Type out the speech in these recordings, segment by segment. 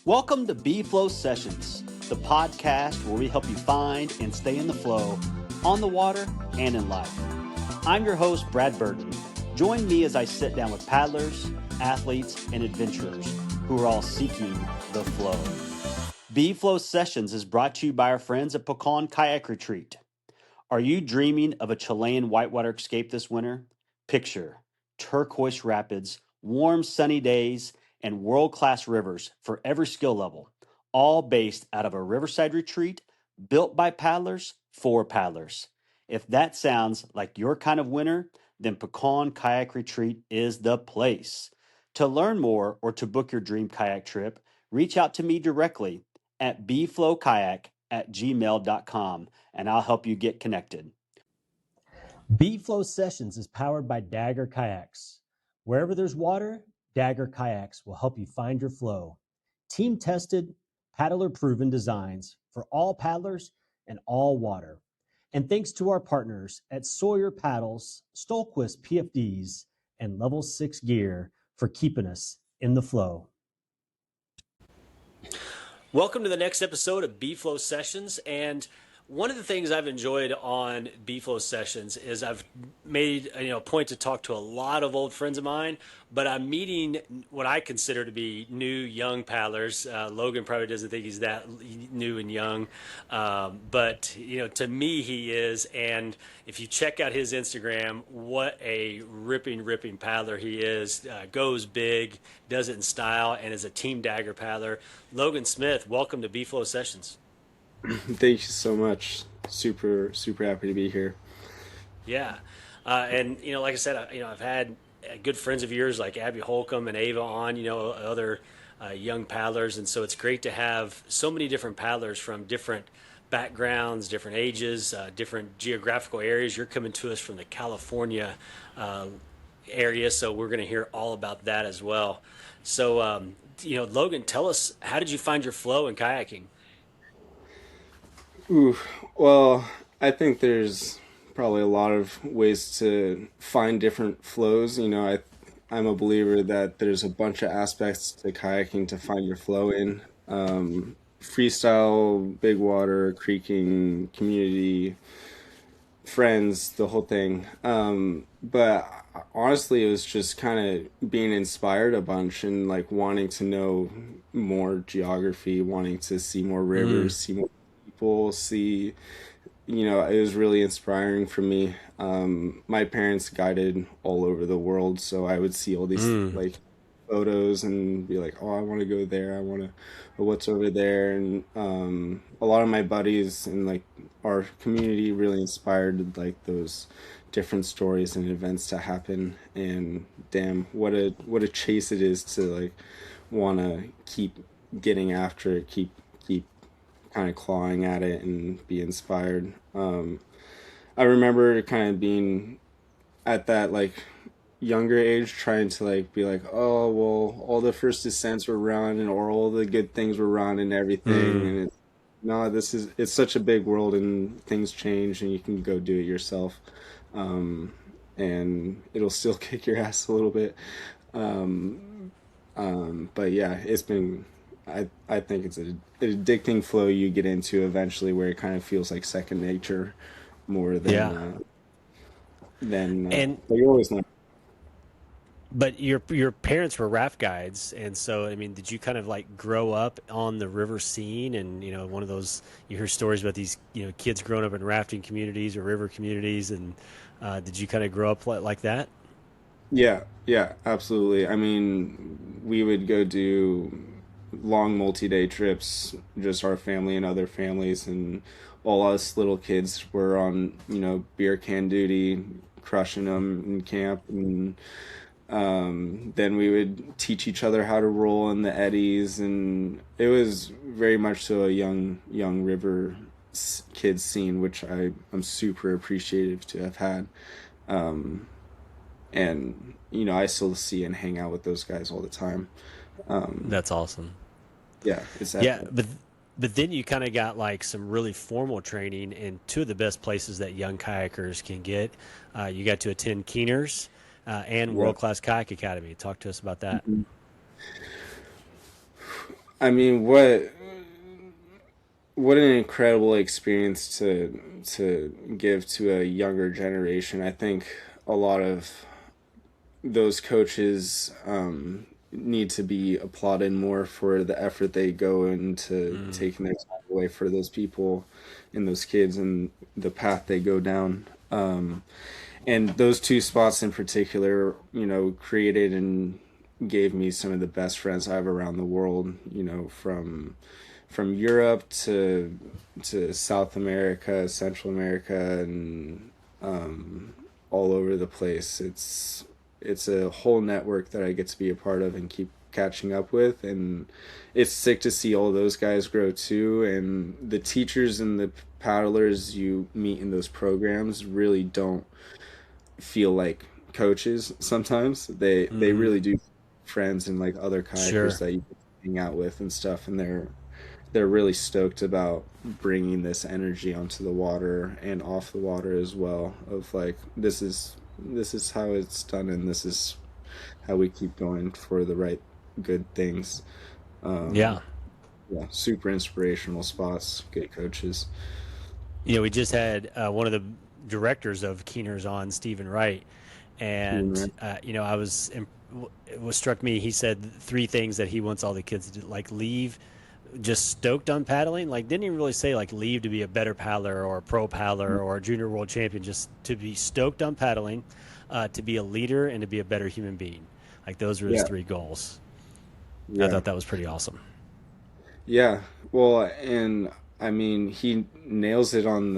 Welcome to B-Flow Sessions, the podcast where we help you find and stay in the flow on the water and in life. I'm your host, Brad Burton. Join me as I sit down with paddlers, athletes, and adventurers who are all seeking the flow. B-Flow Sessions is brought to you by our friends at Pucon Kayak Retreat. Are you dreaming of a Chilean whitewater escape this winter? Picture turquoise rapids, warm sunny days, and world-class rivers for every skill level, all based out of a riverside retreat built by paddlers for paddlers. If that sounds like your kind of winter, then Pucon Kayak Retreat is the place. To learn more or to book your dream kayak trip, reach out to me directly at bflowkayak@gmail.com and I'll help you get connected. B-Flow Sessions is powered by Dagger Kayaks. Wherever there's water, Dagger Kayaks will help you find your flow. Team-tested, paddler-proven designs for all paddlers and all water. And thanks to our partners at Sawyer Paddles, Stohlquist PFDs, and Level 6 Gear for keeping us in the flow. Welcome to the next episode of B-Flow Sessions. And one of the things I've enjoyed on B-Flow Sessions is I've made a point to talk to a lot of old friends of mine, but I'm meeting what I consider to be new, young paddlers. Logan probably doesn't think he's that new and young, but to me he is. And if you check out his Instagram, what a ripping paddler he is. Goes big, does it in style, and is a Team Dagger paddler. Logan Smith, welcome to B-Flow Sessions. Thank you so much. Super happy to be here. Yeah. And, like I said, I've had good friends of yours like Abby Holcomb and Ava on, other young paddlers. And so it's great to have so many different paddlers from different backgrounds, different ages, different geographical areas. You're coming to us from the California area, so we're going to hear all about that as well. So, Logan, tell us, how did you find your flow in kayaking? Ooh, well, I think there's probably a lot of ways to find different flows. I'm a believer that there's a bunch of aspects to kayaking to find your flow in. Freestyle, big water, creeking, community, friends, the whole thing. But honestly, it was just kind of being inspired a bunch and like wanting to know more geography, wanting to see more rivers, see more people, see, it was really inspiring for me. My parents guided all over the world, so I would see all these like photos and be like, oh, I want to go there, I want to, what's over there. And a lot of my buddies and like our community really inspired like those different stories and events to happen. And damn, what a chase it is to like want to keep getting after it, keep kind of clawing at it and be inspired. I remember kind of being at that like younger age trying to like be like, oh well, all the first descents were run or all the good things were run and everything. And it's such a big world and things change and you can go do it yourself, and it'll still kick your ass a little bit, but yeah, it's been, I think it's an addicting flow you get into eventually where it kind of feels like second nature more than but you always know. But your parents were raft guides, and so did you kind of like grow up on the river scene? And one of those, you hear stories about these kids growing up in rafting communities or river communities, and did you kind of grow up like that? Yeah, absolutely. We would go do long multi-day trips, just our family and other families, and all us little kids were on beer can duty, crushing them in camp. And then we would teach each other how to roll in the eddies, and it was very much so a young river kids scene, which I'm super appreciative to have had. And I still see and hang out with those guys all the time. That's awesome. Yeah, exactly. Yeah, but then you kind of got like some really formal training in two of the best places that young kayakers can get. You got to attend Keener's and World Class Kayak Academy. Talk to us about that. I mean, what an incredible experience to give to a younger generation. I think a lot of those coaches need to be applauded more for the effort they go into taking their time away for those people and those kids and the path they go down. And those two spots in particular, created and gave me some of the best friends I have around the world, from Europe to South America, Central America, and all over the place. It's a whole network that I get to be a part of and keep catching up with, and it's sick to see all those guys grow too. And the teachers and the paddlers you meet in those programs really don't feel like coaches. Sometimes they really do friends and like other kayakers Sure. that you hang out with and stuff, and they're really stoked about bringing this energy onto the water and off the water as well, of like this is how it's done, and this is how we keep going for the right good things. Yeah. Yeah, super inspirational spots, good coaches. We just had one of the directors of Keeners on, Stephen Wright, and what struck me, he said three things that he wants all the kids to do, like leave just stoked on paddling. Like, didn't even really say like leave to be a better paddler or a pro paddler or a junior world champion, just to be stoked on paddling, to be a leader, and to be a better human being. Like, those were his three goals. I Yeah. thought that was pretty awesome. Yeah. Well, and I mean, he nails it on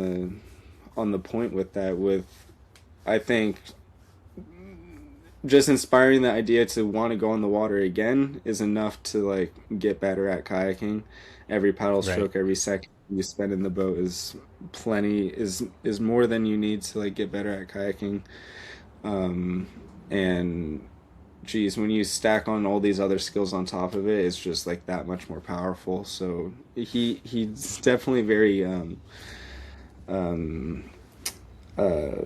the point with that. With, I think, just inspiring the idea to want to go on the water again is enough to like get better at kayaking. Every paddle Right. stroke, every second you spend in the boat is plenty, is more than you need to like get better at kayaking. And geez, when you stack on all these other skills on top of it, it's just like that much more powerful. So he's definitely very um uh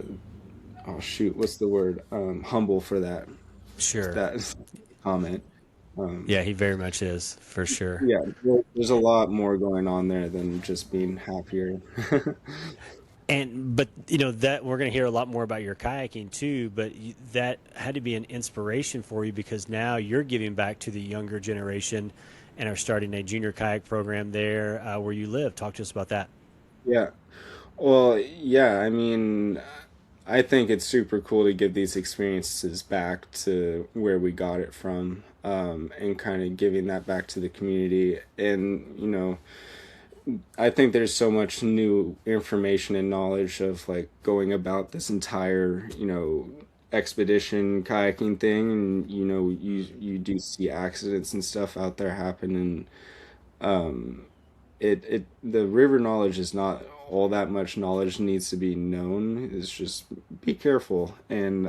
oh shoot, what's the word, humble for Sure. that comment. um Yeah, he very much is, for sure. yeah, there's a lot more going on there than just being happier. But that we're going to hear a lot more about your kayaking too. But that had to be an inspiration for you, because now you're giving back to the younger generation and are starting a junior kayak program there where you live. Talk to us about that. Yeah. Well, yeah, I mean, I think it's super cool to give these experiences back to where we got it from, and kind of giving that back to the community. And, I think there's so much new information and knowledge of like going about this entire, expedition kayaking thing. And, you do see accidents and stuff out there happen. And the river knowledge is not all that much knowledge needs to be known. It's just be careful. And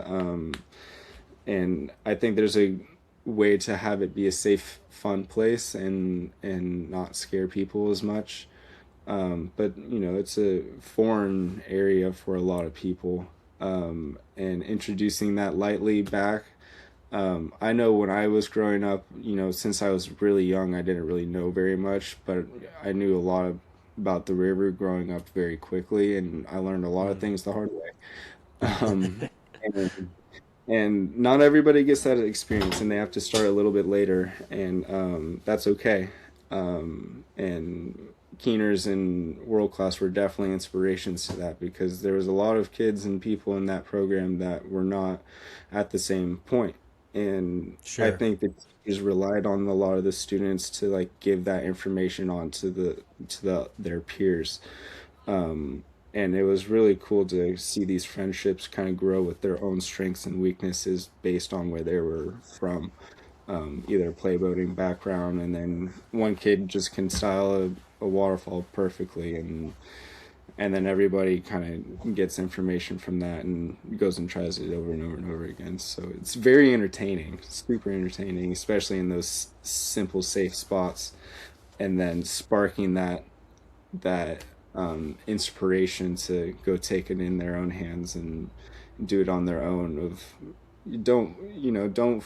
I think there's a way to have it be a safe, fun place, and not scare people as much. But it's a foreign area for a lot of people. And introducing that lightly back. I know when I was growing up, since I was really young, I didn't really know very much, but I knew a lot about the river growing up very quickly, and I learned a lot of things the hard way. And, and not everybody gets that experience, and they have to start a little bit later, and that's okay. And Keeners and World Class were definitely inspirations to that, because there was a lot of kids and people in that program that were not at the same point. And I Sure. think the teachers relied on a lot of the students to like give that information on to their peers. And it was really cool to see these friendships kind of grow with their own strengths and weaknesses based on where they were from. Either playboating background, and then one kid just can style a waterfall perfectly, and then everybody kind of gets information from that and goes and tries it over and over and over again. So it's very entertaining, super entertaining, especially in those simple, safe spots, and then sparking that inspiration to go take it in their own hands and do it on their own, of don't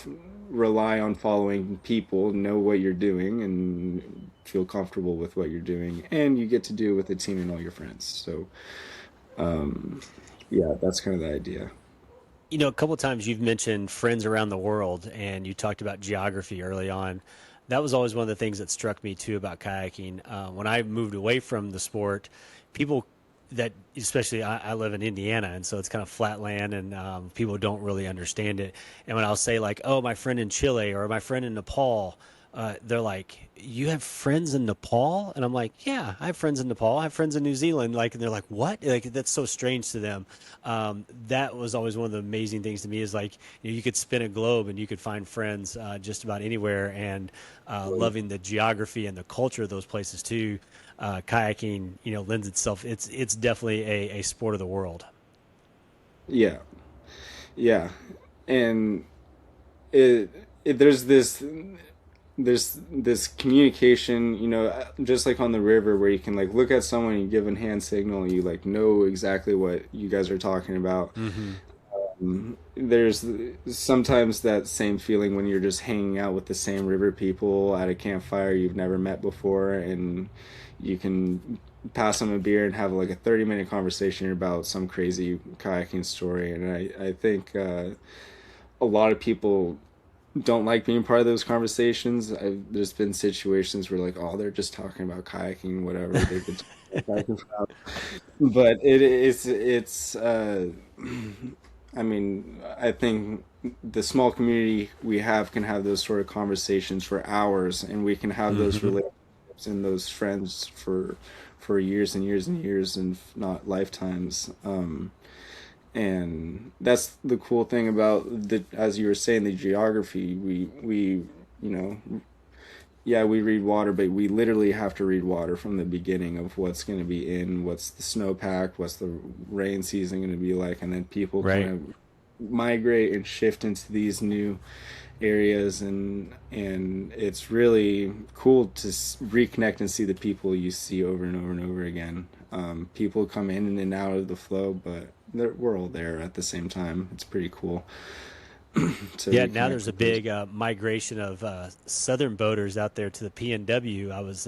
rely on following people. Know what you're doing and feel comfortable with what you're doing, and you get to do it with a team and all your friends. So yeah, that's kind of the idea. A couple of times you've mentioned friends around the world, and you talked about geography early on. That was always one of the things that struck me too about kayaking. When I moved away from the sport, people that, especially I live in Indiana, and so it's kind of flat land, and people don't really understand it. And when I'll say like, "Oh, my friend in Chile" or "my friend in Nepal," they're like, "You have friends in Nepal?" And I'm like, "Yeah, I have friends in Nepal. I have friends in New Zealand." Like, and they're like, "What?" Like, that's so strange to them. That was always one of the amazing things to me is like, you could spin a globe and you could find friends just about anywhere, and loving the geography and the culture of those places too. Kayaking, lends itself. It's definitely a sport of the world. Yeah, yeah, and it, there's this communication, just like on the river where you can like look at someone and give a hand signal and you like know exactly what you guys are talking about. Mm-hmm. There's sometimes that same feeling when you're just hanging out with the same river people at a campfire you've never met before, and you can pass them a beer and have like a 30-minute conversation about some crazy kayaking story. And I think a lot of people don't like being part of those conversations. There's been situations where like, oh, they're just talking about kayaking, whatever they've been talking about. But it's I mean, I think the small community we have can have those sort of conversations for hours, and we can have those Mm-hmm. relationships and those friends for years and years and years, and not lifetimes. And that's the cool thing about the, as you were saying, the geography. We you know yeah, we read water, but we literally have to read water from the beginning of what's going to be in, what's the snowpack, what's the rain season going to be like, and then people kind Right. of migrate and shift into these new areas, and it's really cool to reconnect and see the people you see over and over and over again. People come in and out of the flow, but we're all there at the same time. It's pretty cool to Yeah, now reconnect there's a with those. big migration of southern boaters out there to the PNW. I was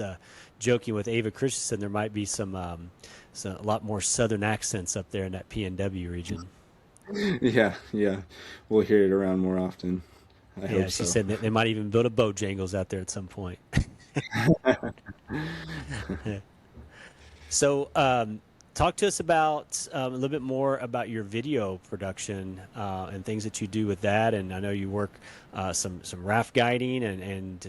joking with Ava Christensen. There might be a lot more southern accents up there in that PNW region. Yeah, yeah, we'll hear it around more often. I Yeah, hope she so. said that they might even build a Bojangles out there at some point. So, talk to us about a little bit more about your video production and things that you do with that. And I know you work some raft guiding, and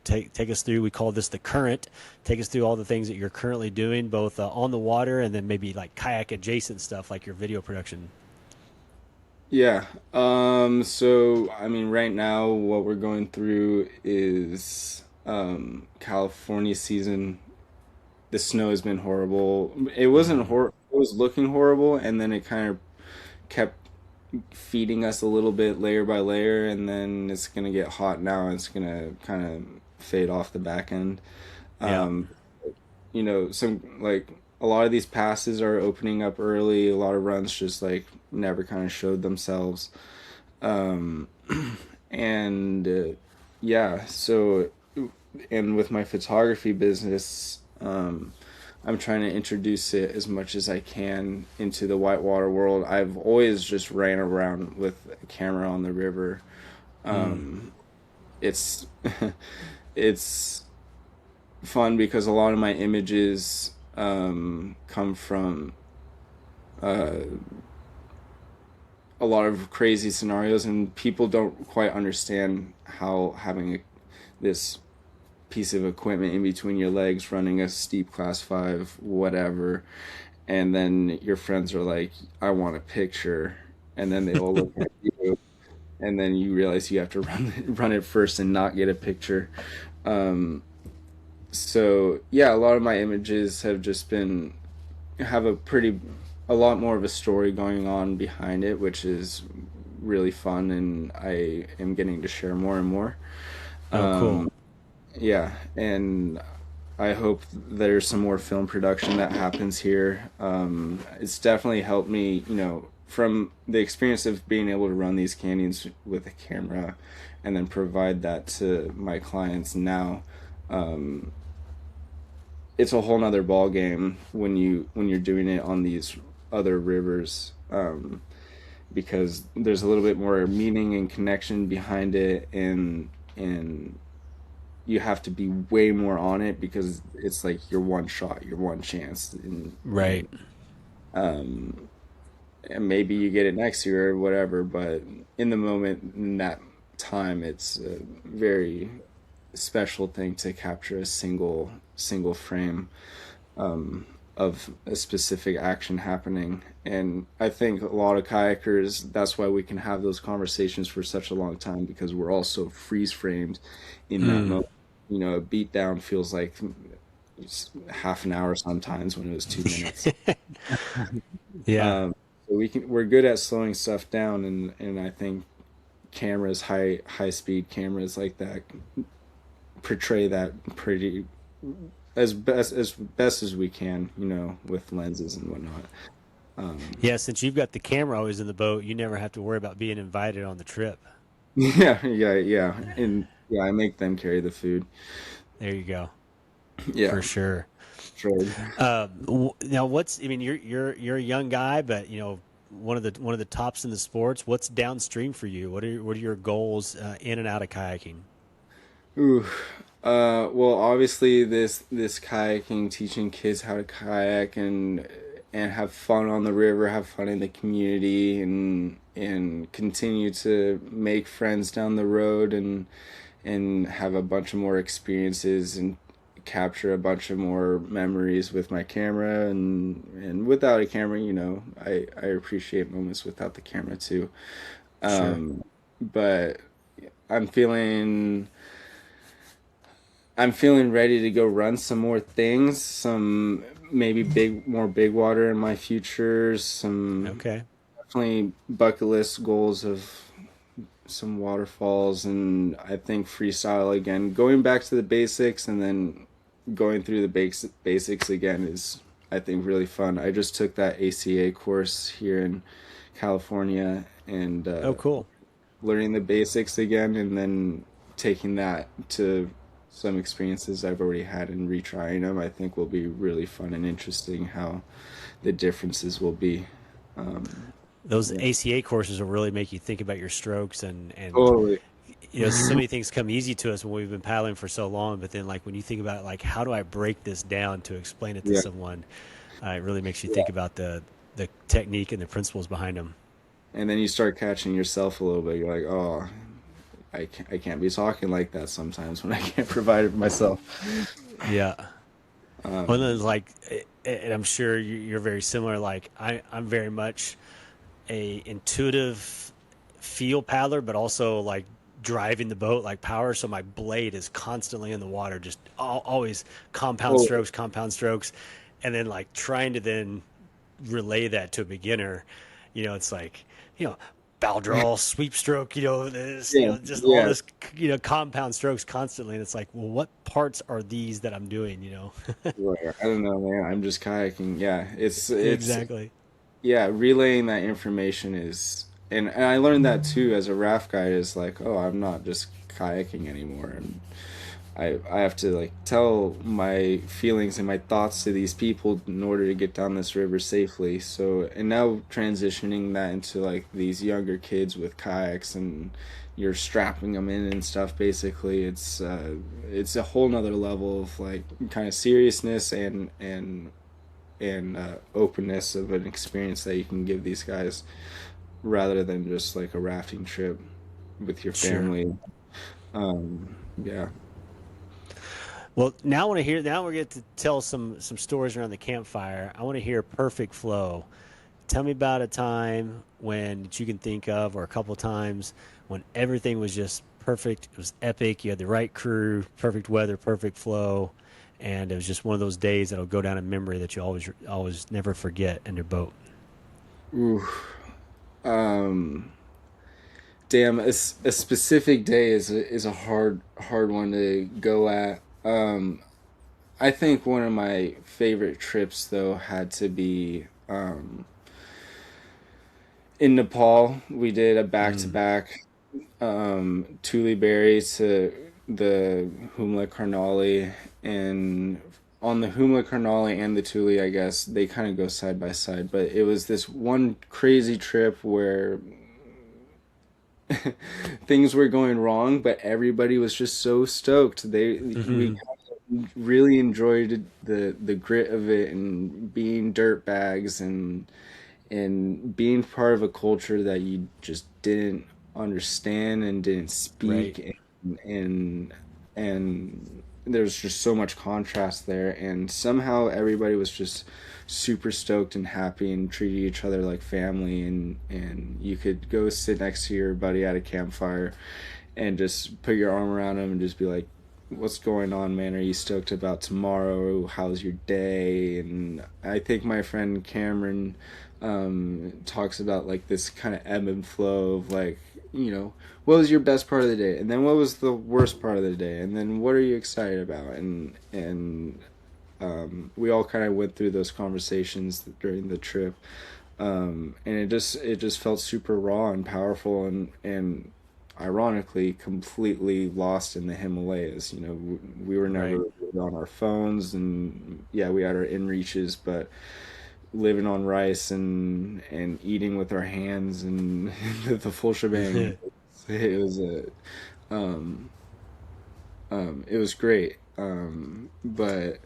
take us through. We call this the current. Take us through all the things that you're currently doing, both on the water and then maybe like kayak adjacent stuff, like your video production. Yeah. So I mean, right now, what we're going through is California season. The snow has been horrible. It wasn't Hmm. hor. It was looking horrible, and then it kind of kept feeding us a little bit layer by layer, and then it's gonna get hot now, and it's gonna kind of fade off the back end. Yeah. Um, some like a lot of these passes are opening up early. A lot of runs just like never kind of showed themselves. Um, and yeah, so and with my photography business, I'm trying to introduce it as much as I can into the whitewater world. I've always just ran around with a camera on the river. Mm. It's it's fun because a lot of my images come from a lot of crazy scenarios, and people don't quite understand how having this piece of equipment in between your legs running a steep class 5 whatever, and then your friends are like, I want a picture, and then they all look at you, and then you realize you have to run it first and not get a picture. So yeah, a lot of my images have just been have a lot more of a story going on behind it, which is really fun, and I am getting to share more and more. Oh, cool. Yeah, and I hope there's some more film production that happens here. It's definitely helped me, from the experience of being able to run these canyons with a camera and then provide that to my clients now, it's a whole nother ball game when you're doing it on these other rivers, because there's a little bit more meaning and connection behind it, and you have to be way more on it because it's like your one shot, your one chance, Right. and maybe you get it next year or whatever, but in the moment, in that time, it's a very special thing to capture a single frame, of a specific action happening. And I think a lot of kayakers, that's why we can have those conversations for such a long time, because we're all so freeze framed in that moment. You know, a beat down feels like half an hour sometimes when it was 2 minutes. Yeah. So we're good at slowing stuff down, and I think cameras, high speed cameras like that, portray that pretty as best as we can, you know, with lenses and whatnot. Yeah, since you've got the camera always in the boat, you never have to worry about being invited on the trip. Yeah, and yeah, I make them carry the food. There you go. Yeah, For sure. sure. Now, I mean, you're a young guy, but you know, one of the tops in the sports. What's downstream for you? What are your goals in and out of kayaking? Ooh. Well, obviously this kayaking, teaching kids how to kayak and have fun on the river, have fun in the community, and continue to make friends down the road, and have a bunch of more experiences and capture a bunch of more memories with my camera, and without a camera, you know, I appreciate moments without the camera too. Sure. But I'm feeling I'm feeling ready to go run some more things, some maybe more big water in my future, some Okay. definitely bucket list goals of some waterfalls, and I think freestyle again, going back to the basics and then going through the basics again is, I think, really fun. I just took that ACA course here in California, and Oh, cool. learning the basics again, and then taking that to some experiences I've already had and retrying them, I think will be really fun and interesting how the differences will be. Those Yeah, ACA courses will really make you think about your strokes and totally. you know, so many things come easy to us when we've been paddling for so long, but then like when you think about like how do I break this down to explain it to Yeah, someone, it really makes you yeah. think about the technique and the principles behind them. And then you start catching yourself a little bit. You're like, oh, I can't be talking like that sometimes when I can't provide it myself. Yeah. Well, then, like, and I'm sure you're very similar. Like, I'm very much a intuitive feel paddler, but also like driving the boat like power. So my blade is constantly in the water, just always Oh, compound strokes, and then like trying to then relay that to a beginner. You know, it's like, you know, bow draw, sweep stroke, you know, this, you yeah, know, just all yeah. this, you know, compound strokes constantly. And it's like, well, what parts are these that I'm doing, you know? Where I don't know, man. I'm just kayaking. Yeah, it's Exactly. yeah. Relaying that information is, and I learned that too as a raft guide. Is like, oh, I'm not just kayaking anymore, and I have to like tell my feelings and my thoughts to these people in order to get down this river safely. So, and now transitioning that into like these younger kids with kayaks, and you're strapping them in and stuff. Basically, it's a whole nother level of like kind of seriousness and openness of an experience that you can give these guys, rather than just like a rafting trip with your Sure. family. Yeah. Well, now I want to hear. Now we get to tell some stories around the campfire. I want to hear perfect flow. Tell me about a time when that you can think of, or a couple of times when everything was just perfect. It was epic. You had the right crew, perfect weather, perfect flow, and it was just one of those days that'll go down in memory that you always never forget in your boat. Ooh. Um, Damn, a specific day is a hard one to go at. I think one of my favorite trips though had to be in Nepal, we did a back-to-back Tule Berry to the Humla Karnali, and on the Humla Karnali and the Tule, I guess they kind of go side by side. But it was this one crazy trip where things were going wrong, but everybody was just so stoked. We really enjoyed the grit of it and being dirt bags and being part of a culture that you just didn't understand and didn't Right. speak, and there's just so much contrast there, and somehow everybody was just super stoked and happy and treated each other like family, and you could go sit next to your buddy at a campfire and just put your arm around him and just be like, what's going on, man? Are you stoked about tomorrow? How's your day? And I think my friend Cameron talks about like this kind of ebb and flow of like, what was your best part of the day, and then what was the worst part of the day, and then what are you excited about, and we all kind of went through those conversations during the trip, and it just felt super raw and powerful, and ironically completely lost in the Himalayas. We were never Right. really on our phones, and yeah, we had our inReaches, but living on rice and eating with our hands and the full shebang. It was a um it was great. But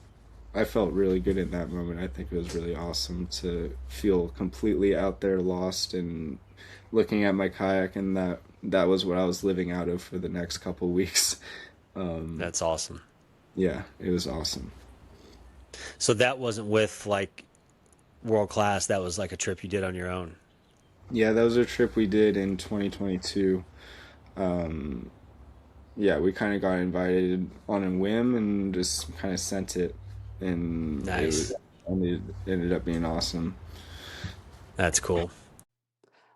I felt really good in that moment. I think it was really awesome to feel completely out there lost and looking at my kayak, and that was what I was living out of for the next couple weeks. um That's awesome. yeah, it was awesome. So that wasn't with like world class. That was like a trip you did on your own. Yeah, that was a trip we did in 2022. um yeah, we kind of got invited on a whim and just kind of sent it, and Nice. ended up being awesome. That's cool.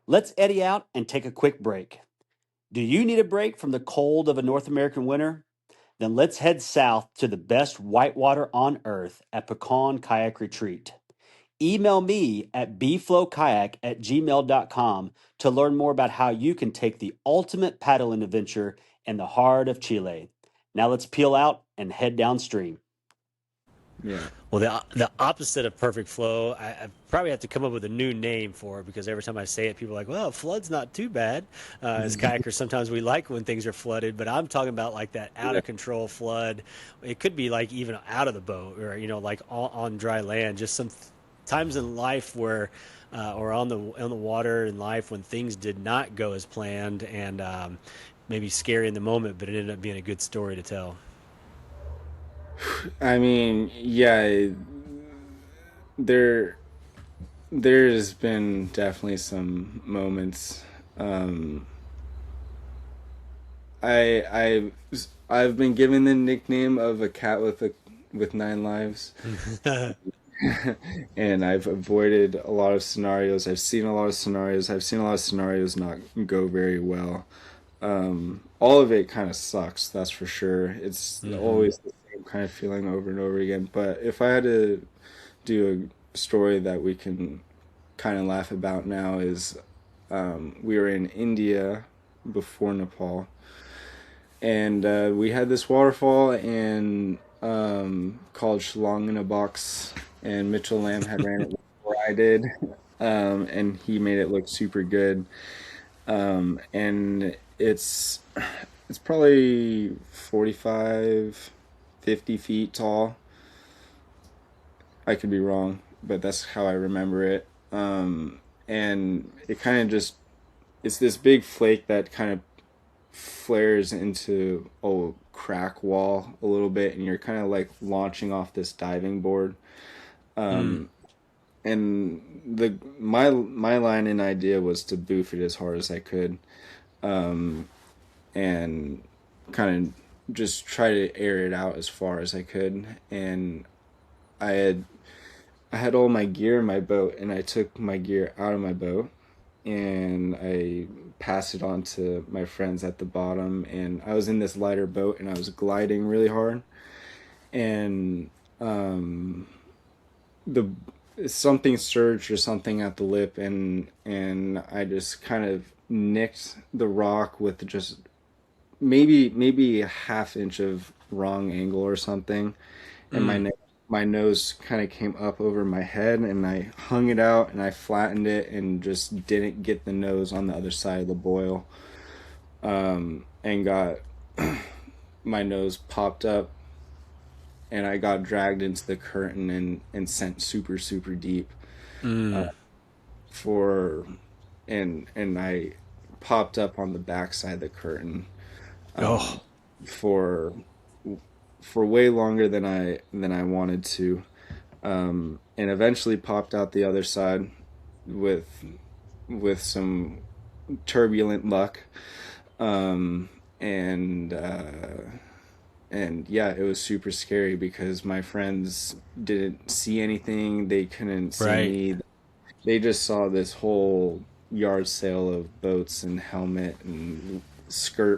Let's eddy out and take a quick break. Do you need a break from the cold of a North American winter? Then let's head south to the best whitewater on earth at Pucon Kayak Retreat. Email me at bflowkayak@gmail.com to learn more about how you can take the ultimate paddling adventure in the heart of Chile. Now let's peel out and head downstream. Yeah. Well, the opposite of perfect flow, I probably have to come up with a new name for it, because every time I say it, people are like, well, flood's not too bad. As kayakers, sometimes we like when things are flooded, but I'm talking about like that out Yeah. of control flood. It could be like even out of the boat, or, like on dry land, just some times in life where, or on the water in life when things did not go as planned, and maybe scary in the moment, but it ended up being a good story to tell. I mean, yeah, there there's been definitely some moments. Um, I've been given the nickname of a cat with nine lives, and I've avoided a lot of scenarios. I've seen a lot of scenarios. I've seen a lot of scenarios not go very well. All of it kind of sucks, that's for sure. It's Hmm. always the same kind of feeling over and over again. But if I had to do a story that we can kind of laugh about now is, we were in India before Nepal, and we had this waterfall and called Shillong in a Box, and Mitchell Lamb had ran it before I did, and he made it look super good. And it's probably 45, 50 feet tall. I could be wrong, but that's how I remember it. And it kind of just, it's this big flake that kind of flares into a crack wall a little bit, and you're kind of like launching off this diving board. Mm. And my line and idea was to boof it as hard as I could, and kind of just try to air it out as far as I could. And I had I had all my gear in my boat, and I took my gear out of my boat, and I passed it on to my friends at the bottom. And I was in this lighter boat, and I was gliding really hard, and the something surged or something at the lip, and I just kind of nicked the rock with just maybe a half inch of wrong angle or something, and Mm. my nose kind of came up over my head, and I hung it out and I flattened it and just didn't get the nose on the other side of the boil, and got my nose popped up, and I got dragged into the curtain and sent super super deep, Mm. for and I popped up on the backside of the curtain, Oh, for way longer than I wanted to, and eventually popped out the other side with some turbulent luck, um, and and yeah, it was super scary because my friends didn't see anything. They couldn't see right. me. They just saw this whole yard sale of boats and helmet and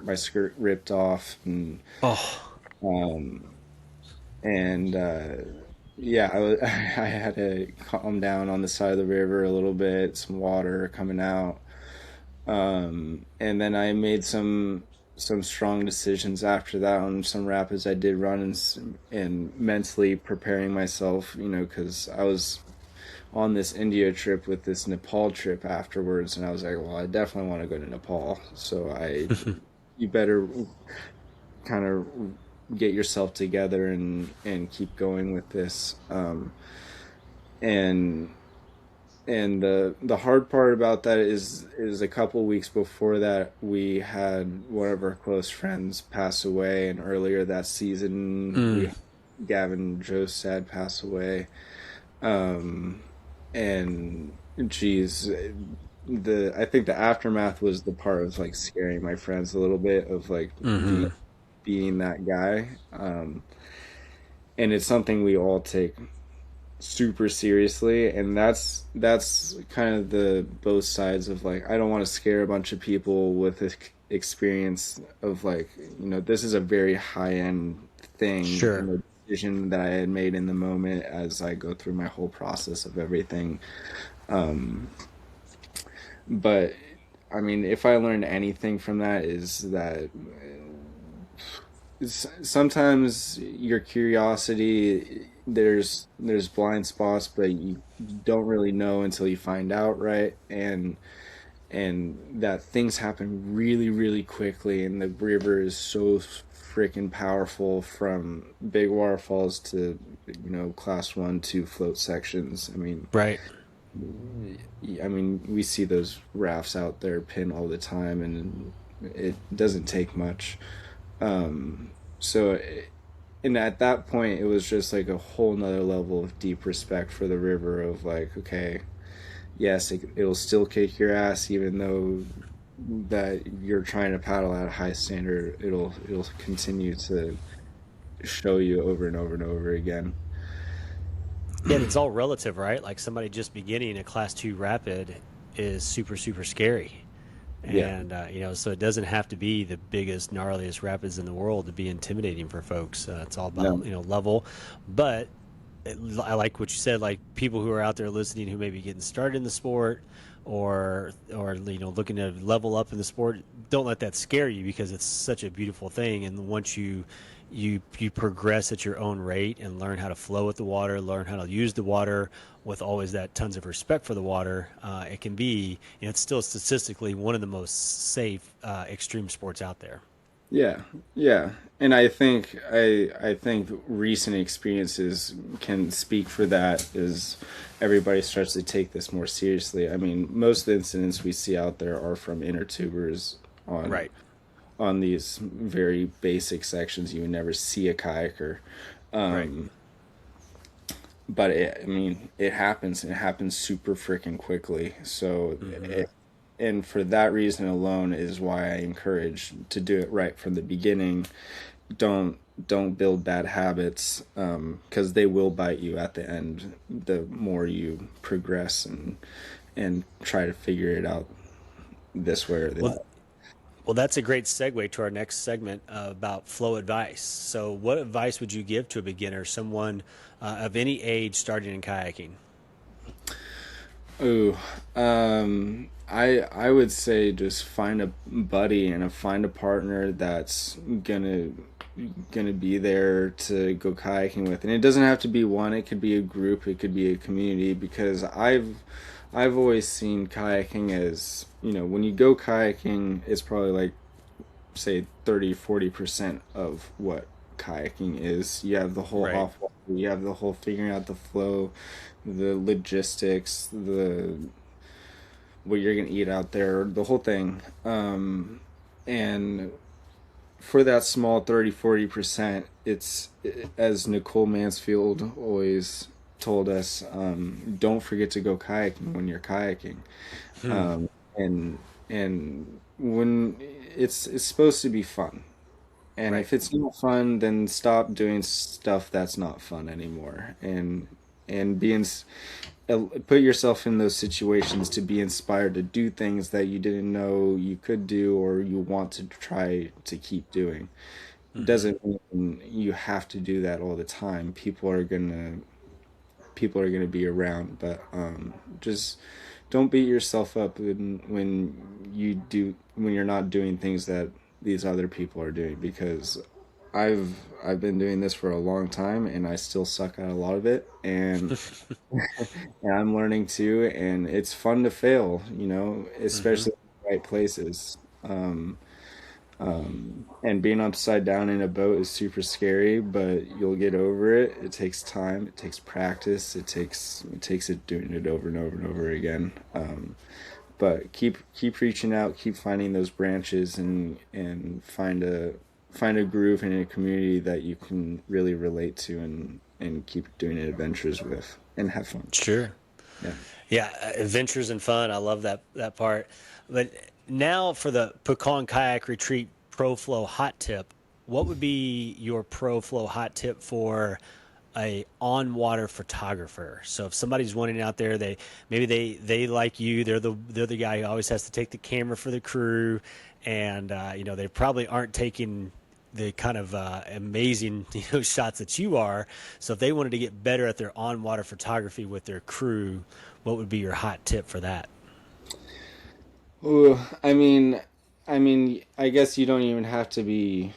my skirt ripped off, Oh, um, and yeah, I had to calm down on the side of the river a little bit, some water coming out, and then I made some strong decisions after that on some rapids I did run, and mentally preparing myself, because I was on this India trip with this Nepal trip afterwards, and I was like, well, I definitely want to go to Nepal, so you better kind of get yourself together and keep going with this, and the hard part about that is a couple weeks before that we had one of our close friends pass away, and earlier that season we mm. had Gavin Josad pass away, um, and geez, I think the aftermath was the part of like scaring my friends a little bit, of like Mm-hmm. being that guy, and it's something we all take super seriously, and that's kind of the both sides of like, I don't want to scare a bunch of people with this experience of like, this is a very high end thing, Sure. and the decision that I had made in the moment as I go through my whole process of everything. But I mean, if I learned anything from that, is that sometimes your curiosity, there's blind spots, but you don't really know until you find out, right? And that things happen really really quickly, and the river is so freaking powerful, from big waterfalls to class 1 2 float sections. Right. I mean, we see those rafts out there pin all the time, and it doesn't take much. So, and at that point, it was just like a whole nother level of deep respect for the river, of like, okay, yes, it'll still kick your ass, even though that you're trying to paddle at a high standard. It'll continue to show you over and over and over again. Yeah, and it's all relative, right? Like somebody just beginning a class two rapid is super, super scary. Yeah, And, so it doesn't have to be the biggest, gnarliest rapids in the world to be intimidating for folks. It's all about, no, level. But I like what you said, like people who are out there listening who may be getting started in the sport, or looking to level up in the sport, don't let that scare you, because it's such a beautiful thing. And once you progress at your own rate and learn how to flow with the water, learn how to use the water with always that tons of respect for the water, it can be, it's still statistically one of the most safe extreme sports out there. yeah, yeah. And I think recent experiences can speak for that, as everybody starts to take this more seriously. I mean, most of the incidents we see out there are from inner tubers on Right. these very basic sections. You would never see a kayaker. Right. But I mean, it happens, and it happens super freaking quickly. So, Mm-hmm. and for that reason alone is why I encourage to do it right from the beginning. Don't don't build bad habits, because they will bite you at the end. The more you progress and try to figure it out this way or Well, that. Well, that's a great segue to our next segment about flow advice. So, what advice would you give to a beginner, someone of any age starting in kayaking? Ooh, I would say just find a buddy and find a partner that's gonna gonna be there to go kayaking with, and it doesn't have to be one. It could be a group. It could be a community. Because I've always seen kayaking as, when you go kayaking, it's probably like, say, 30-40% of what kayaking is. You have the whole Right. off, you have the whole figuring out the flow, the logistics, the what you're gonna eat out there, the whole thing. And for that small 30-40%, it's, as Nicole Mansfield always told us, don't forget to go kayaking when you're kayaking. Hmm. And when it's supposed to be fun. And Right. if it's not fun, then stop doing stuff that's not fun anymore. And put yourself in those situations to be inspired to do things that you didn't know you could do, or you want to try to keep doing. It Hmm. doesn't mean you have to do that all the time. People are gonna be around, but just don't beat yourself up when you're not doing things that these other people are doing, because I've been doing this for a long time and I still suck at a lot of it, and I'm learning too, and it's fun to fail, Hmm. especially in the right places. And being upside down in a boat is super scary, but you'll get over it. It takes time, it takes practice, it takes it doing it over and over and over again. But keep reaching out, keep finding those branches, and find a groove in a community that you can really relate to, and keep doing adventures with, and have fun. Sure. Yeah. Yeah, adventures and fun. I love that part. But now for the Pucon Kayak Retreat Pro Flow hot tip, what would be your Pro Flow hot tip for a on water photographer? So if somebody's wanting out there, they like you, they're the guy who always has to take the camera for the crew, and they probably aren't taking the kind of amazing shots that you are. So if they wanted to get better at their on water photography with their crew, what would be your hot tip for that? Ooh, I guess you don't even have to be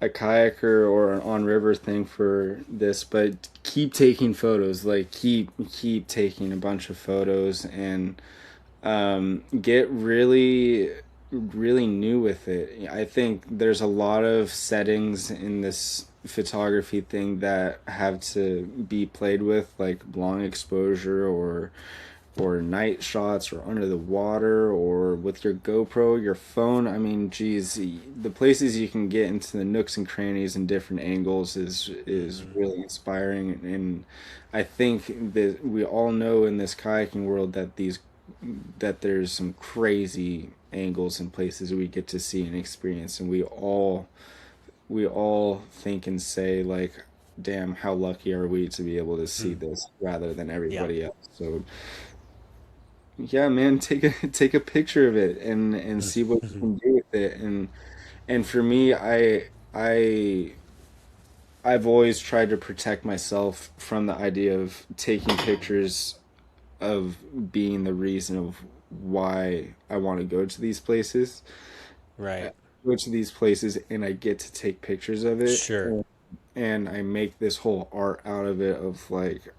a kayaker or an on river thing for this, but keep taking photos. Like, keep taking a bunch of photos, and get really really new with it. I think there's a lot of settings in this photography thing that have to be played with, like long exposure, or night shots, or under the water, or with your GoPro, your phone. I mean, geez, the places you can get into the nooks and crannies and different angles is Mm-hmm. really inspiring. And I think that we all know in this kayaking world that there's some crazy angles and places we get to see and experience, and we all think and say, like, damn, how lucky are we to be able to see Hmm. this rather than Yeah. everybody else. So yeah, man, take a picture of it, and see what you can do with it. And for me, I've always tried to protect myself from the idea of taking pictures of being the reason of why I want to go to these places. I Right. go to these places and I get to take pictures of it, Sure. and I make this whole art out of it, of like,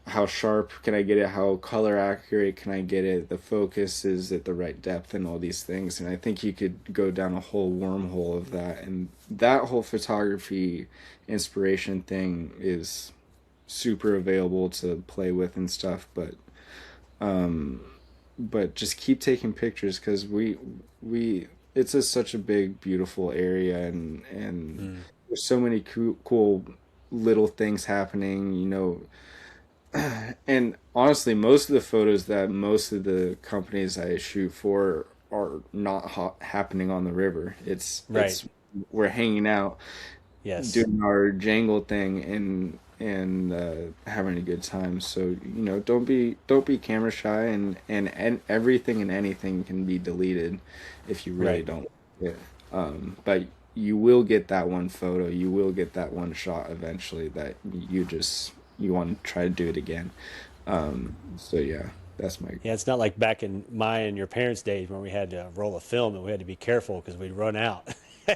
how sharp can I get it? How color accurate can I get it? The focus is at the right depth, and all these things. And I think you could go down a whole wormhole of that. And that whole photography inspiration thing is super available to play with and stuff. But just keep taking pictures, because we it's such a big, beautiful area, and Mm. there's so many cool little things happening. And honestly, most of the photos that most of the companies I shoot for are not happening on the river. It's Right. it's we're hanging out, Yes. doing our jangle thing, and having a good time. So, don't be camera shy, and everything and anything can be deleted if you really Right. don't like it. But you will get that one photo, you will get that one shot eventually, that you want to try to do it again. So yeah. That's my Yeah, it's not like back in my and your parents' days when we had to roll a film and we had to be careful because we'd run out.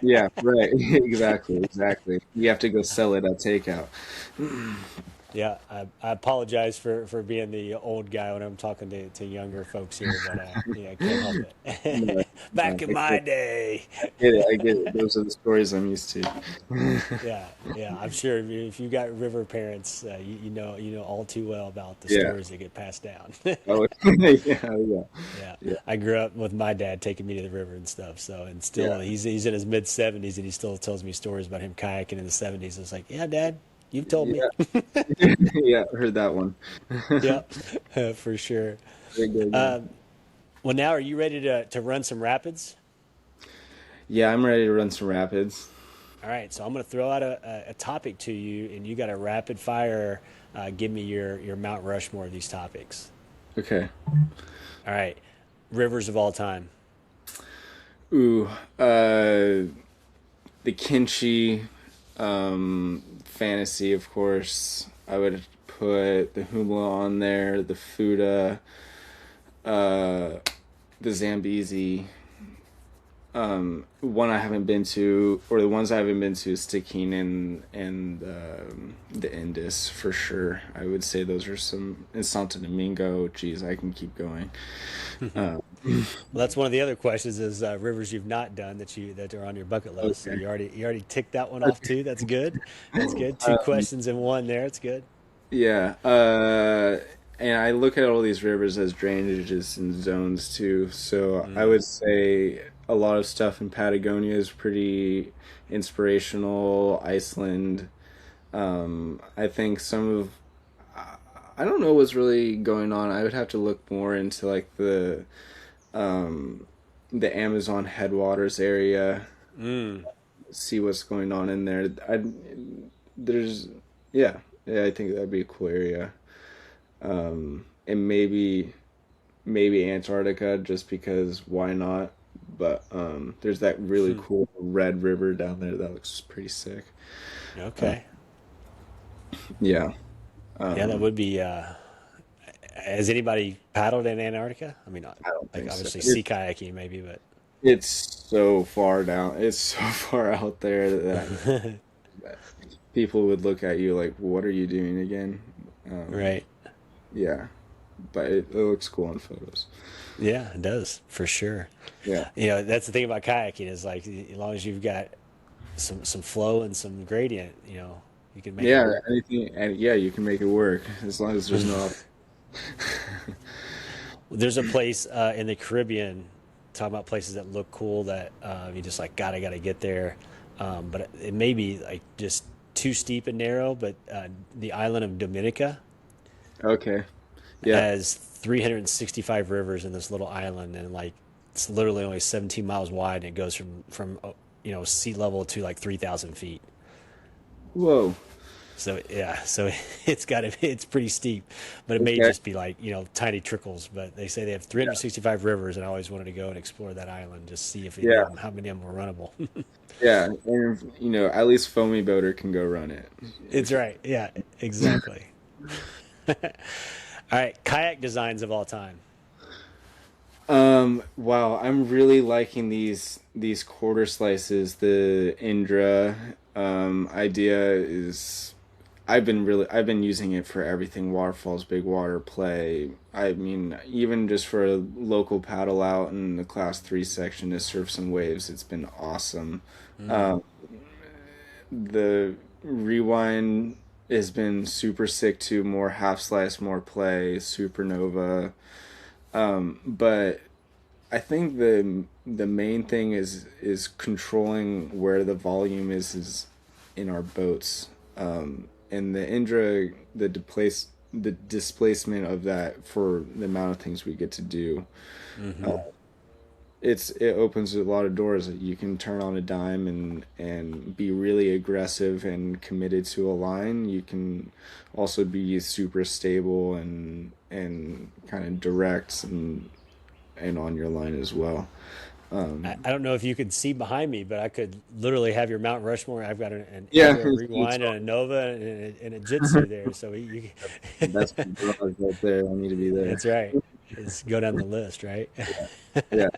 yeah, right. Exactly. You have to go sell it at takeout. Yeah, I apologize for being the old guy when I'm talking to younger folks here, but yeah, I can't help No, it. no, Back in my day. I get it. Those are the stories I'm used to. Yeah, yeah, I'm sure if you got river parents, you know all too well about the Yeah. stories that get passed down. Oh, yeah. Yeah, Yeah. I grew up with my dad taking me to the river and stuff. So, and still, Yeah. he's in his mid 70s and he still tells me stories about him kayaking in the 70s. It's like, yeah, Dad, you've told me. Yeah. Yeah. Heard that one. Yeah, for sure. Very good. Yeah. Um, well, now are you ready to run some rapids? Yeah, I'm ready to run some rapids. All right, so I'm going to throw out a topic to you, and you got to rapid fire give me your Mount Rushmore of these topics. Okay. All right, rivers of all time. Ooh, the Kinchi, fantasy, of course. I would put the Humla on there, the Fuda, the Zambezi. One I haven't been to, or the ones I haven't been to, is Stikine and the Indus for sure. I would say those are some. And Santo Domingo. Geez, I can keep going. Well, that's one of the other questions is rivers you've not done that are on your bucket list. So Okay. you already ticked that one off too. That's good. That's good. Two questions in one there. It's good. Yeah, and I look at all these rivers as drainages and zones too. So I would say a lot of stuff in Patagonia is pretty inspirational. Iceland. I think some of I don't know what's really going on. I would have to look more into like the Amazon headwaters area, Mm. see what's going on in there. There's yeah, yeah, I think that'd be a cool area. And maybe Antarctica just because why not? But there's that really cool red river down there that looks pretty sick. Okay. Yeah. Yeah, that would be. Has anybody paddled in Antarctica? I mean, I don't like think so. obviously sea kayaking maybe, but It's so far down. It's so far out there that people would look at you like, "What are you doing again?" right. Yeah, but it looks cool in photos. Yeah, it does for sure. Yeah. You know, that's the thing about kayaking is like as long as you've got some flow and some gradient, you know, you can make it Yeah, work. anything, and yeah, you can make it work as long as there's no. There's a place in the Caribbean, talking about places that look cool that you just like gotta get there, but it may be like just too steep and narrow. But the island of Dominica Okay. Yeah. has 365 rivers in this little island, and like it's literally only 17 miles wide, and it goes from sea level to like 3,000 feet. Whoa. So yeah, so it's pretty steep, but it may Okay. just be like tiny trickles. But they say they have 365 rivers, and I always wanted to go and explore that island, just see if Yeah. how many of them were runnable. Yeah. And at least Foamy Boater can go run it. It's right, yeah, exactly. All right, kayak designs of all time. Wow, I'm really liking these quarter slices. The Indra idea is I've been using it for everything: waterfalls, big water play. I mean, even just for a local paddle out in the class 3 section to surf some waves, it's been awesome. Um, the Rewind has been super sick too. More half slice, more play, supernova. But I think the main thing is controlling where the volume is in our boats. And the Indra, the displacement of that for the amount of things we get to do. It opens a lot of doors. You can turn on a dime and be really aggressive and committed to a line. You can also be super stable and kind of direct and on your line as well. I don't know if you could see behind me, but I could literally have your Mount Rushmore. I've got an Yeah, Echo, a Rewind, and a Nova, and a Jitsu there. So that's my garage right there. I need to be there. that's right. Just go down the list, right? Yeah.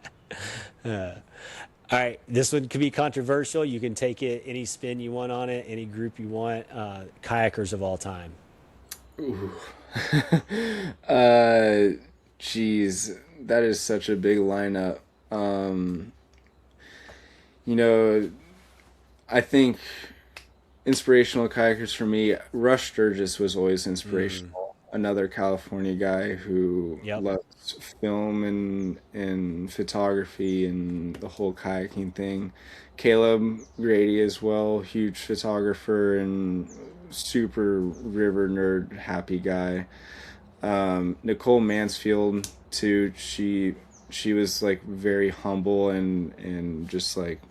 All right, this one could be controversial. You can take it any spin you want on it, any group you want. Kayakers of all time. uh, Geez, that is such a big lineup. You know, I think inspirational kayakers for me, Rush Sturgis was always inspirational. Another California guy who Yep. loves film and photography and the whole kayaking thing. Caleb Grady as well, huge photographer and super river nerd happy guy. Nicole Mansfield too. She was like very humble and just like,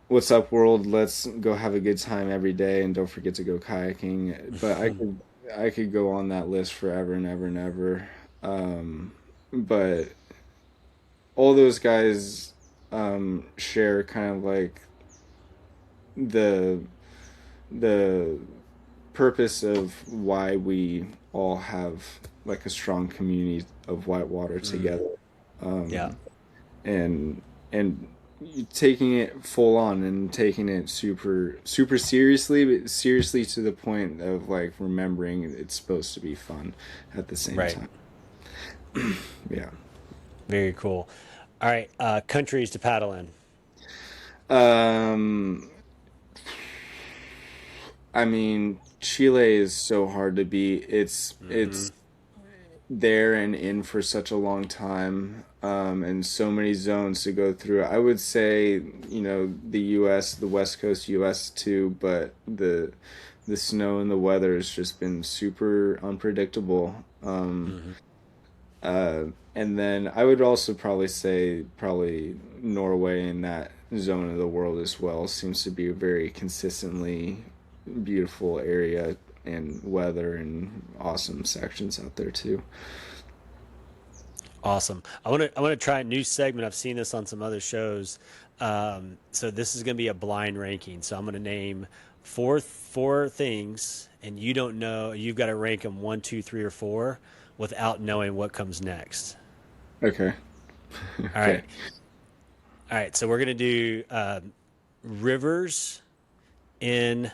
what's up world, let's go have a good time every day and don't forget to go kayaking. But I could go on that list forever and ever and ever. But all those guys share kind of like the purpose of why we all have like a strong community of whitewater together. Yeah. And taking it full on and taking it super seriously, but seriously to the point of like remembering it's supposed to be fun at the same Right. time. Yeah. Very cool. All right, countries to paddle in. I mean, Chile is so hard to beat. It's there and in for such a long time, and so many zones to go through. I would say, the U.S., the West Coast U.S. too, but the snow and the weather has just been super unpredictable. And then I would also probably say Norway in that zone of the world as well seems to be a very consistently beautiful area and weather and awesome sections out there too. Awesome. I want to try a new segment. I've seen this on some other shows. So this is going to be a blind ranking. So I'm going to name four things, and you don't know. You've got to rank them 1, 2, 3, or 4 without knowing what comes next. Okay. All right. All right. So we're going to do rivers in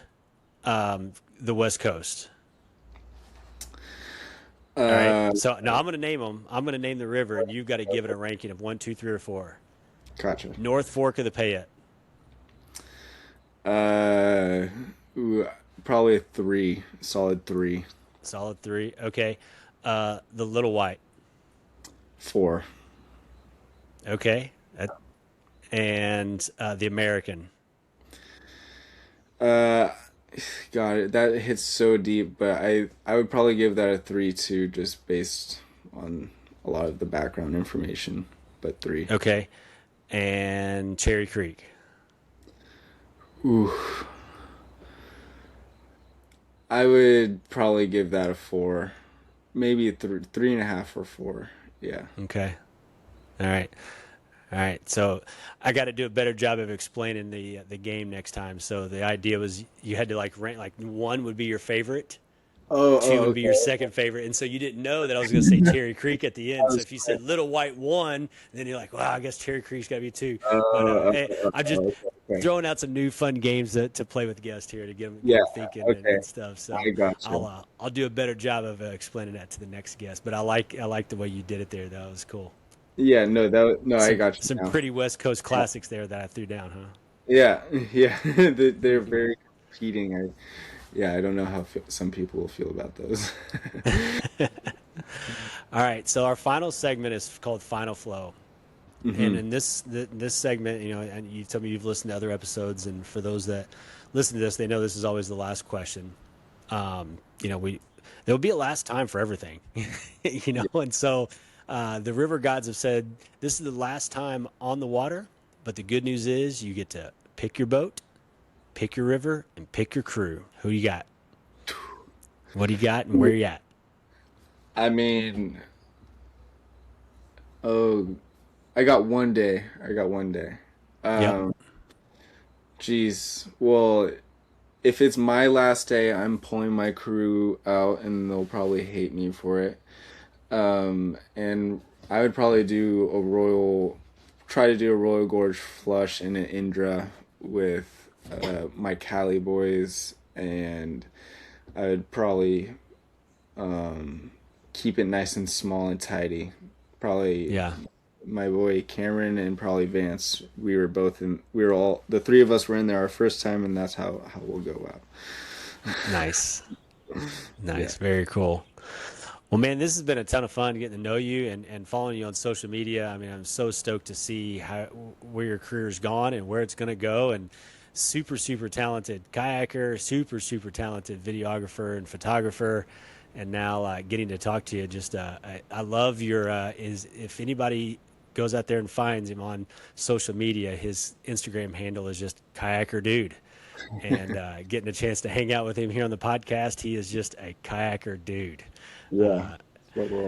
the West Coast. All right. So now I'm going to name them. I'm going to name the river, and you've got to give it a ranking of 1, 2, 3, or 4. Gotcha. North Fork of the Payette. Probably a 3, solid 3. Solid 3. Okay. The Little White. 4. Okay. And the American. Got it. That hits so deep, but I would probably give that a 3 too, just based on a lot of the background information. But 3. Okay. And Cherry Creek. Ooh. I would probably give that a 4, maybe a 3.5 or 4. Yeah. Okay. All right. All right. So I got to do a better job of explaining the game next time. So the idea was you had to like rank, like 1 would be your favorite. 2 would be your second favorite. And so you didn't know that I was going to say Cherry Creek at the end. So if you said Little White 1, then you're like, wow, I guess Cherry Creek's got to be 2. But hey, I'm just throwing out some new fun games to play with guests here to get them thinking and stuff. So I'll do a better job of explaining that to the next guest. But I like the way you did it there, though. It was cool. Yeah, I got you. Some pretty West Coast classics there that I threw down, huh? Yeah. They're very competing. I don't know how some people will feel about those. All right, so our final segment is called Final Flow. And in this segment, and you tell me you've listened to other episodes, and for those that listen to this, they know this is always the last question. There'll be a last time for everything, and so the river gods have said this is the last time on the water, but the good news is you get to pick your boat, pick your river, and pick your crew. Who you got? What do you got, and where you at? I mean, I got 1 day. I got 1 day. Yep. Geez. Well, if it's my last day, I'm pulling my crew out, and they'll probably hate me for it. And I would probably try to do a Royal Gorge flush in an Indra with my Cali boys, and I would probably keep it nice and small and tidy. Probably Yeah. my boy Cameron and probably Vance. The three of us were in there our first time, and that's how we'll go out. Nice. Nice. Yeah. Very cool. Well, man, this has been a ton of fun getting to know you and following you on social media. I mean, I'm so stoked to see where your career's gone and where it's going to go. And super, super talented kayaker, super, super talented videographer and photographer. And now getting to talk to you, I love your, if anybody goes out there and finds him on social media, his Instagram handle is just kayaker dude. And getting a chance to hang out with him here on the podcast, he is just a kayaker dude. Yeah.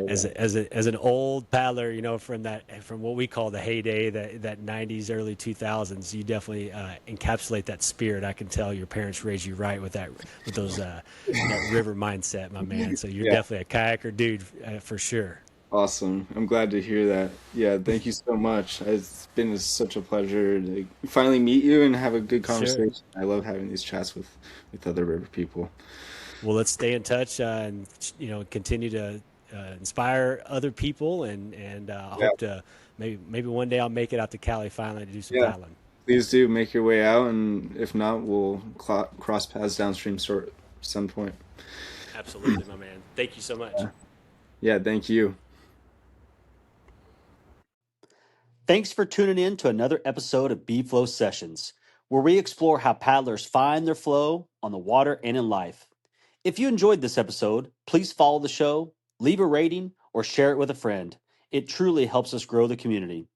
As an old paddler, from what we call the heyday, that 90s, early 2000s, you definitely encapsulate that spirit. I can tell your parents raised you right with that river mindset, my man. So you're definitely a kayaker dude for sure. Awesome. I'm glad to hear that. Yeah, thank you so much. It's been such a pleasure to finally meet you and have a good conversation. Sure. I love having these chats with other river people. Well, let's stay in touch and continue to inspire other people, and hope to maybe one day I'll make it out to Cali finally to do some paddling. Please do make your way out, and if not, we'll cross paths downstream at some point. Absolutely, my man. Thank you so much. Yeah, thank you. Thanks for tuning in to another episode of B-Flow Sessions, where we explore how paddlers find their flow on the water and in life. If you enjoyed this episode, please follow the show, leave a rating, or share it with a friend. It truly helps us grow the community.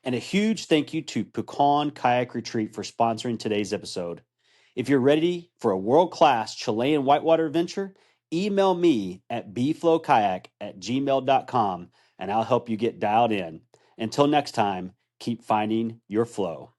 And a huge thank you to Pucon Kayak Retreat for sponsoring today's episode. If you're ready for a world-class Chilean whitewater adventure, email me at bflowkayak@gmail.com and I'll help you get dialed in. Until next time, keep finding your flow.